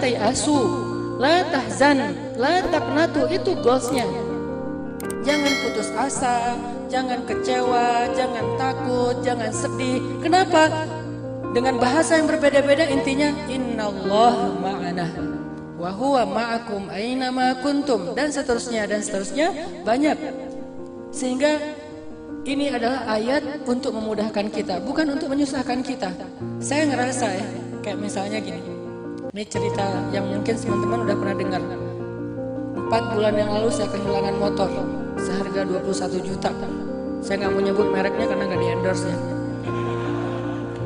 tayasu, la tahzan, la taqnatu, itu goalsnya. Jangan putus asa, jangan kecewa, jangan takut, jangan sedih. Kenapa? Dengan bahasa yang berbeda-beda, intinya innallaha ma'ana wa huwa ma'akum aina ma kuntum, dan seterusnya banyak. Sehingga ini adalah ayat untuk memudahkan kita, bukan untuk menyusahkan kita. Saya ngerasa ya, kayak misalnya gini. Ini cerita yang mungkin teman-teman udah pernah dengar. 4 bulan yang lalu saya kehilangan motor seharga 21 juta. Saya nggak mau nyebut mereknya karena nggak di endorse ya.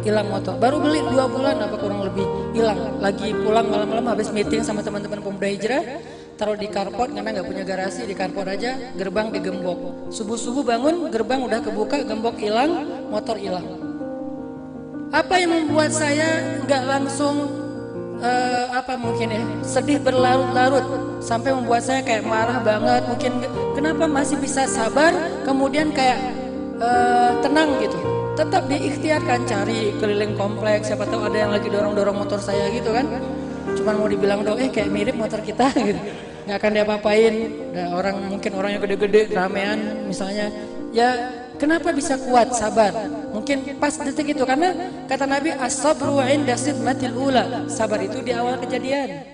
Hilang motor, baru beli 2 bulan apa kurang lebih hilang. Lagi pulang malam-malam habis meeting sama teman-teman pemuda hijrah, taruh di carport karena nggak punya garasi, di carport aja, gerbang digembok. Subuh-subuh bangun, gerbang udah kebuka, gembok hilang, motor hilang. Apa yang membuat saya nggak langsung mungkin ya sedih berlarut-larut sampai membuat saya kayak marah banget, mungkin kenapa masih bisa sabar, kemudian kayak tenang gitu. Tetap diikhtiarkan, cari keliling kompleks, siapa tahu ada yang lagi dorong-dorong motor saya gitu kan. Cuman mau dibilang dong, kayak mirip motor kita gitu. Nggak akan diapa-apain. Ada orang, mungkin orangnya gede-gede, ramean misalnya. Ya kenapa bisa kuat, sabar? Mungkin pas detik itu, karena kata Nabi, as-sabru 'inda sidmatil ula. Sabar itu di awal kejadian.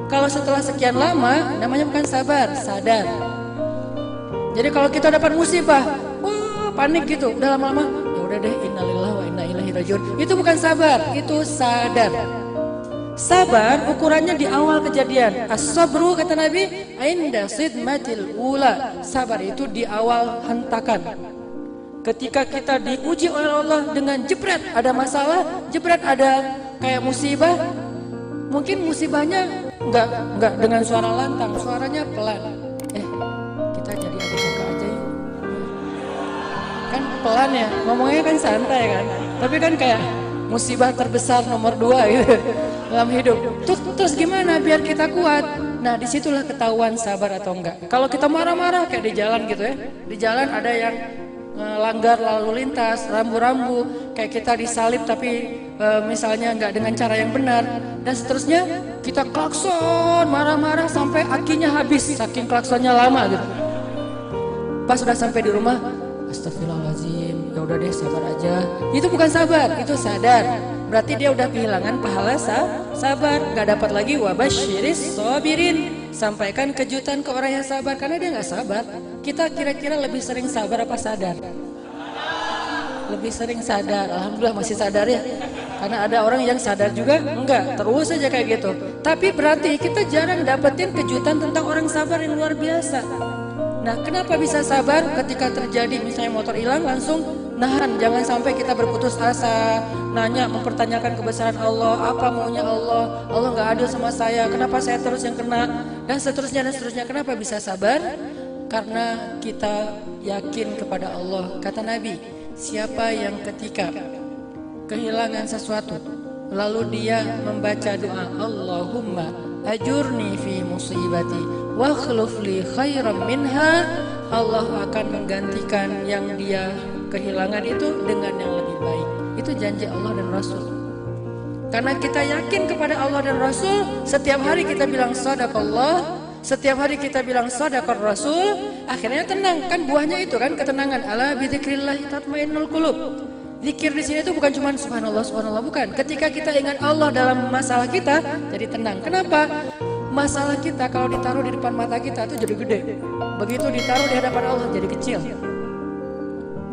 Kalau setelah sekian lama, namanya bukan sabar, sadar. Jadi kalau kita dapat musibah, wah panik gitu, udah lama-lama, udah deh, innalillahi wa inna ilaihi rajiun. Itu bukan sabar, itu sadar. Sabar ukurannya di awal kejadian. As-sabru kata Nabi, inda sidmatil ula. Sabar itu di awal hentakan. Ketika kita diuji oleh Allah dengan jebret ada masalah, jebret ada kayak musibah. Mungkin musibahnya enggak dengan suara lantang, suaranya pelan. Kita jadi adik kakak aja yuk. Kan pelan ya, ngomongnya kan santai kan, tapi kan kayak musibah terbesar nomor 2 gitu dalam hidup. Terus gimana biar kita kuat? Nah disitulah ketahuan sabar atau enggak. Kalau kita marah-marah kayak di jalan gitu ya, di jalan ada yang langgar lalu lintas, rambu-rambu, kayak kita disalib tapi misalnya enggak dengan cara yang benar, dan seterusnya, kita klakson marah-marah sampai akinya habis saking klaksonnya lama gitu. Pas sudah sampai di rumah, astagfirullahaladzim, ya udah deh sabar aja. Itu bukan sabar, itu sadar. Berarti dia udah kehilangan pahala sabar, nggak dapat lagi wabasyiris sabirin. Sampaikan kejutan ke orang yang sabar, karena dia nggak sabar. Kita kira-kira lebih sering sabar apa sadar? Lebih sering sadar. Alhamdulillah masih sadar ya. Karena ada orang yang sadar juga enggak, terus aja kayak gitu. Tapi berarti kita jarang dapetin kejutan tentang orang sabar yang luar biasa. Nah, kenapa bisa sabar ketika terjadi misalnya motor hilang, langsung nahan, jangan sampai kita berputus asa, nanya, mempertanyakan kebesaran Allah, apa maunya Allah, Allah nggak adil sama saya, kenapa saya terus yang kena, dan seterusnya. Kenapa bisa sabar? Karena kita yakin kepada Allah. Kata Nabi, siapa yang ketika kehilangan sesuatu, lalu dia membaca doa, Allahumma ajurni fi musibati wa khlufli khairan minha, Allah akan menggantikan yang dia kehilangan itu dengan yang lebih baik. Itu janji Allah dan Rasul. Karena kita yakin kepada Allah dan Rasul, setiap hari kita bilang sadaqallah, setiap hari kita bilang sadaqar Rasul, akhirnya tenang. Kan buahnya itu kan ketenangan. Ala bidzikrillah tatmainnul qulub. Zikir di sini itu bukan cuma subhanallah, subhanallah, bukan. Ketika kita ingat Allah dalam masalah kita, jadi tenang. Kenapa? Masalah kita kalau ditaruh di depan mata kita itu jadi gede. Begitu ditaruh di hadapan Allah jadi kecil.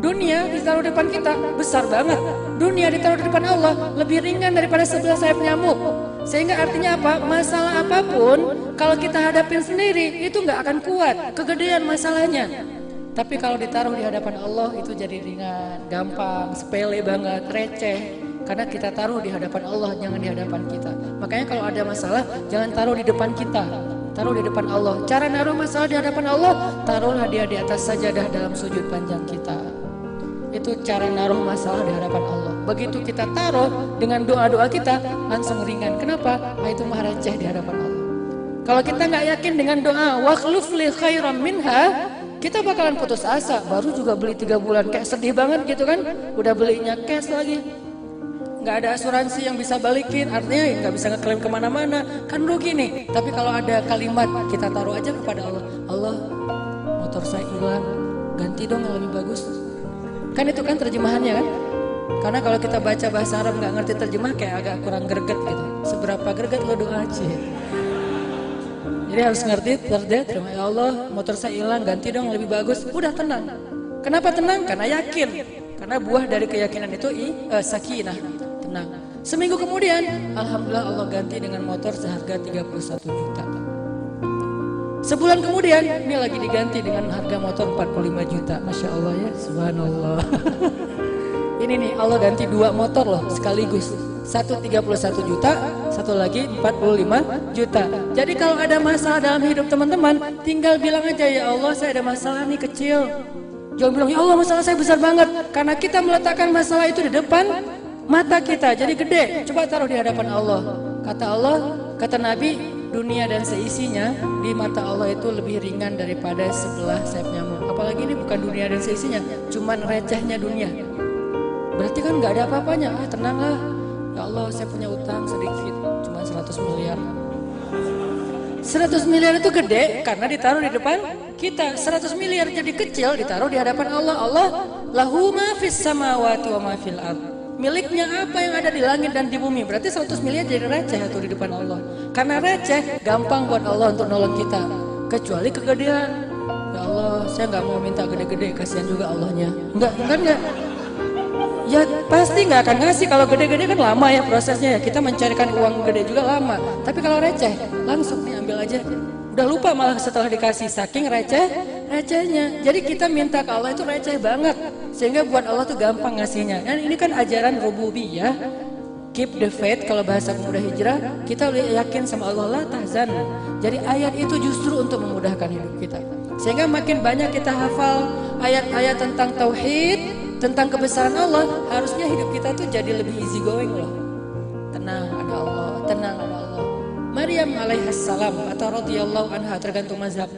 Dunia ditaruh di depan kita besar banget. Dunia ditaruh di depan Allah lebih ringan daripada 11 sayap nyamuk. Sehingga artinya apa? Masalah apapun kalau kita hadapin sendiri itu nggak akan kuat, kegedean masalahnya. Tapi kalau ditaruh di hadapan Allah itu jadi ringan, gampang, sepele banget, receh. Karena kita taruh di hadapan Allah, jangan di hadapan kita. Makanya kalau ada masalah, jangan taruh di depan kita, taruh di depan Allah. Cara naruh masalah di hadapan Allah, taruhlah dia di atas sajadah dalam sujud panjang kita. Itu cara naruh masalah di hadapan Allah. Begitu kita taruh dengan doa-doa kita, langsung ringan. Kenapa? Nah, itu mah receh di hadapan Allah. Kalau kita nggak yakin dengan doa, wa khlufli khairan minha, kita bakalan putus asa. Baru juga beli 3 bulan, kayak sedih banget gitu kan. Udah belinya cash lagi. nggak ada asuransi yang bisa balikin, artinya nggak bisa ngeklaim kemana-mana, kan rugi nih. Tapi kalau ada kalimat kita taruh aja kepada Allah, Allah motor saya hilang, ganti dong yang lebih bagus. Kan itu kan terjemahannya kan? Karena kalau kita baca bahasa Arab nggak ngerti terjemah kayak agak kurang greget gitu. Seberapa greget lo doa aja. Jadi harus ngerti terima ya Allah motor saya hilang, ganti dong yang lebih bagus. Udah tenang. Kenapa tenang? Karena yakin. Karena buah dari keyakinan itu sakinah, tenang. Seminggu kemudian, alhamdulillah Allah ganti dengan motor seharga 31 juta. Sebulan kemudian, ini lagi diganti dengan harga motor 45 juta. Masya Allah ya, subhanallah. Ini nih Allah ganti 2 motor loh sekaligus. Satu 31 juta, satu lagi 45 juta. Jadi kalau ada masalah dalam hidup teman-teman, tinggal bilang aja ya Allah saya ada masalah nih kecil. Jangan bilang, ya Allah masalah saya besar banget. Karena kita meletakkan masalah itu di depan mata kita, jadi gede. Coba taruh di hadapan Allah. Kata Allah, kata Nabi, dunia dan seisinya di mata Allah itu lebih ringan daripada sebelah sayap nyamuk. Apalagi ini bukan dunia dan seisinya, cuman recehnya dunia. Berarti kan gak ada apa-apanya. Tenanglah, ya Allah saya punya utang sedikit, cuma 100 miliar. 100 miliar itu gede karena ditaruh di depan kita. 100 miliar jadi kecil ditaruh di hadapan Allah. Allah lahu ma fis samawati wa ma fil ard. Miliknya apa yang ada di langit dan di bumi. Berarti 100 miliar jadi receh itu di depan Allah. Karena receh gampang buat Allah untuk nolong kita. Kecuali kegedean. Ya Allah saya nggak mau minta gede-gede, kasihan juga Allahnya. Enggak. Ya pasti nggak akan ngasih. Kalau gede-gede kan lama ya prosesnya ya. Kita mencarikan uang gede juga lama. Tapi kalau receh langsung nih ambil aja. Udah lupa malah setelah dikasih, saking recehnya. Jadi kita minta ke Allah itu receh banget. Sehingga buat Allah tuh gampang ngasihnya. Dan ini kan ajaran rububiyah. Keep the faith kalau bahasa pemuda hijrah. Kita yakin sama Allah, la tahzan. Jadi ayat itu justru untuk memudahkan hidup kita. Sehingga makin banyak kita hafal ayat-ayat tentang tauhid, tentang kebesaran Allah, harusnya hidup kita tuh jadi lebih easy going loh. Tenang ada Allah, tenang ada Allah. Maryam alaihassalam atau radhiyallahu anha, tergantung mazhab.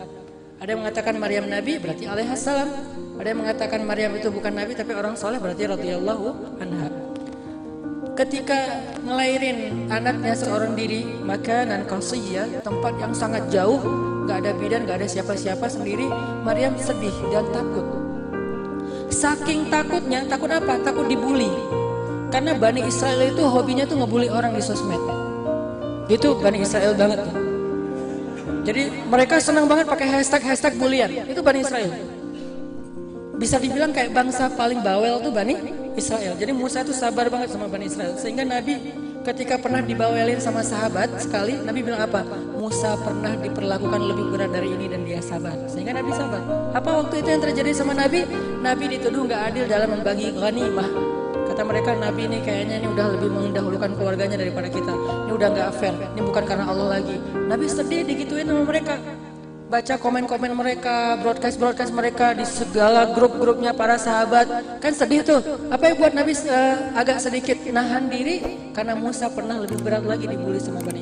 Ada yang mengatakan Maryam nabi berarti alaihassalam. Ada yang mengatakan Maryam itu bukan nabi tapi orang soleh berarti radhiyallahu anha. Ketika ngelahirin anaknya seorang diri, makanan qasiyya, tempat yang sangat jauh, gak ada bidan, gak ada siapa-siapa sendiri, Maryam sedih dan takut. Saking takutnya, takut apa? Takut dibully. Karena Bani Israel itu hobinya tuh ngebully orang di sosmed. Itu Bani Israel banget. Jadi mereka senang banget pakai hashtag bulian. Itu Bani Israel. Bisa dibilang kayak bangsa paling bawel tuh Bani Israel. Jadi Musa itu sabar banget sama Bani Israel. Sehingga Nabi ketika pernah dibawelin sama sahabat sekali, Nabi bilang apa? Musa pernah diperlakukan lebih berat dari ini dan dia sabar. Sehingga Nabi sabar. Apa waktu itu yang terjadi sama Nabi? Nabi dituduh nggak adil dalam membagi ghanimah. Kata mereka Nabi ini kayaknya ini udah lebih mendahulukan keluarganya daripada kita. Ini udah nggak fair. Ini bukan karena Allah lagi. Nabi sedih digituin sama mereka. Baca komen-komen mereka, broadcast mereka di segala grup-grupnya para sahabat. Kan sedih tuh. Apa yang buat Nabi agak sedikit nahan diri? Karena Musa pernah lebih berat lagi dibully sama Bani